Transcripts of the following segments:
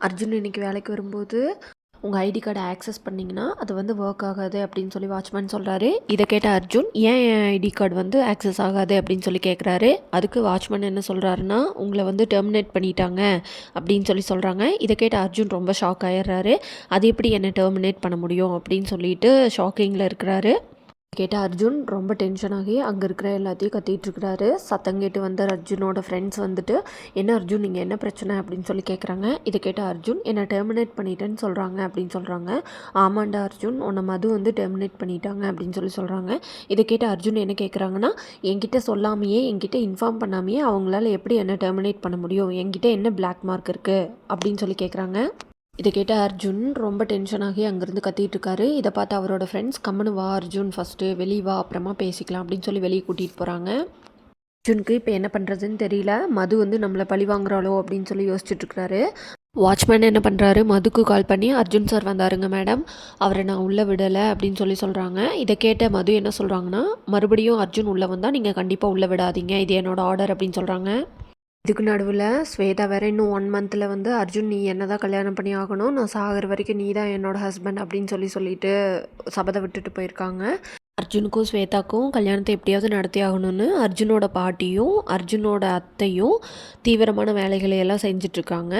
அர்ஜுன் இன்னைக்கு வேலைக்கு வரும்போது உங்கள் ஐடி கார்டை ஆக்சஸ் பண்ணிங்கன்னா அது வந்து ஒர்க் ஆகாது அப்படின்னு சொல்லி வாட்ச்மேன் சொல்கிறாரு. இதை கேட்ட அர்ஜுன் ஏன் என் ஐடி கார்டு வந்து ஆக்சஸ் ஆகாது அப்படின்னு சொல்லி கேட்குறாரு. அதுக்கு வாட்ச்மேன் என்ன சொல்கிறாருன்னா உங்களை வந்து டெர்மினேட் பண்ணிட்டாங்க அப்படின்னு சொல்லி சொல்கிறாங்க. இதை கேட்ட அர்ஜுன் ரொம்ப ஷாக் ஆயிடுறாரு. அது எப்படி என்னை டெர்மினேட் பண்ண முடியும் அப்படின்னு சொல்லிட்டு ஷாக்கிங்கில் இருக்கிறாரு. கேட்ட அர்ஜுன் ரொம்ப டென்ஷன் ஆகி அங்கே இருக்கிற எல்லாத்தையும் கத்திட்டு இருக்கிறாரு. சத்தம் கேட்டு வந்த அர்ஜுனோட ஃப்ரெண்ட்ஸ் வந்துட்டு என்ன அர்ஜுன் நீங்கள் என்ன பிரச்சனை அப்படின்னு சொல்லி கேட்குறாங்க. இதை கேட்ட அர்ஜுன் என்னை டெர்மினேட் பண்ணிட்டேன்னு சொல்கிறாங்க அப்படின்னு சொல்கிறாங்க. ஆமாண்டா அர்ஜுன் உன்னை மது வந்து டெர்மினேட் பண்ணிட்டாங்க அப்படின்னு சொல்லி சொல்கிறாங்க. இதை கேட்ட அர்ஜுன் என்ன கேட்குறாங்கன்னா என்கிட்ட சொல்லாமையே என்கிட்ட இன்ஃபார்ம் பண்ணாமையே அவங்களால எப்படி என்ன டெர்மினேட் பண்ண முடியும், என்கிட்ட என்ன பிளாக் மார்க் இருக்குது அப்படின்னு சொல்லி கேட்குறாங்க. இதை கேட்ட அர்ஜுன் ரொம்ப டென்ஷன் ஆகி அங்கேருந்து கத்திட்டு இருக்காரு. இதை பார்த்து அவரோட ஃப்ரெண்ட்ஸ் கம்முனு வா அர்ஜுன், ஃபஸ்ட்டு வெளியே வா அப்புறமா பேசிக்கலாம் அப்படின்னு சொல்லி வெளியே கூட்டிகிட்டு போகிறாங்க. அர்ஜுனுக்கு இப்போ என்ன பண்ணுறதுன்னு தெரியல. மது வந்து நம்மளை பழி வாங்குறாளோ அப்படின்னு சொல்லி யோசிச்சுட்டு இருக்கிறாரு. வாட்ச்மேன் என்ன பண்ணுறாரு, மதுக்கு கால் பண்ணி அர்ஜுன் சார் வந்தாருங்க மேடம், அவரை நான் உள்ளே விடலை அப்படின்னு சொல்லி சொல்கிறாங்க. இதை கேட்ட மது என்ன சொல்கிறாங்கன்னா மறுபடியும் அர்ஜுன் உள்ளே வந்தால் நீங்கள் கண்டிப்பாக உள்ளே விடாதீங்க, இது என்னோடய ஆர்டர் அப்படின்னு சொல்கிறாங்க. இதுக்கு நடுவில் ஸ்வேதா வேறு இன்னும் 1 மந்தில் வந்து அர்ஜுன் நீ என்ன தான் கல்யாணம் பண்ணி ஆகணும், நான் சாகிற வரைக்கும் நீ தான் என்னோடய ஹஸ்பண்ட் அப்படின்னு சொல்லிட்டு சபதம் விட்டுட்டு போயிருக்காங்க. அர்ஜுனுக்கும் ஸ்வேதாக்கும் கல்யாணத்தை எப்படியாவது நடத்தி ஆகணும்னு அர்ஜுனோட பாட்டியும் அர்ஜுனோட அத்தையும் தீவிரமான வேலைகளை எல்லாம் செஞ்சிட்ருக்காங்க.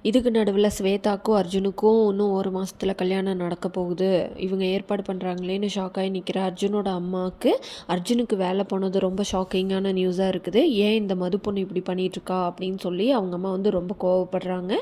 இதுக்கு நடுவில் ஸ்வேதாக்கும் அர்ஜுனுக்கும் இன்னும் 1 மாதத்தில் கல்யாணம் நடக்க போகுது, இவங்க ஏற்பாடு பண்ணுறாங்களேன்னு ஷாக்காகி நிற்கிற அர்ஜுனோட அம்மாவுக்கு அர்ஜுனுக்கு வேலை போனது ரொம்ப ஷாக்கிங்கான நியூஸாக இருக்குது. ஏன் இந்த மது பொண்ணு இப்படி பண்ணிகிட்ருக்கா அப்படின்னு சொல்லி அவங்க அம்மா வந்து ரொம்ப கோவப்படுறாங்க.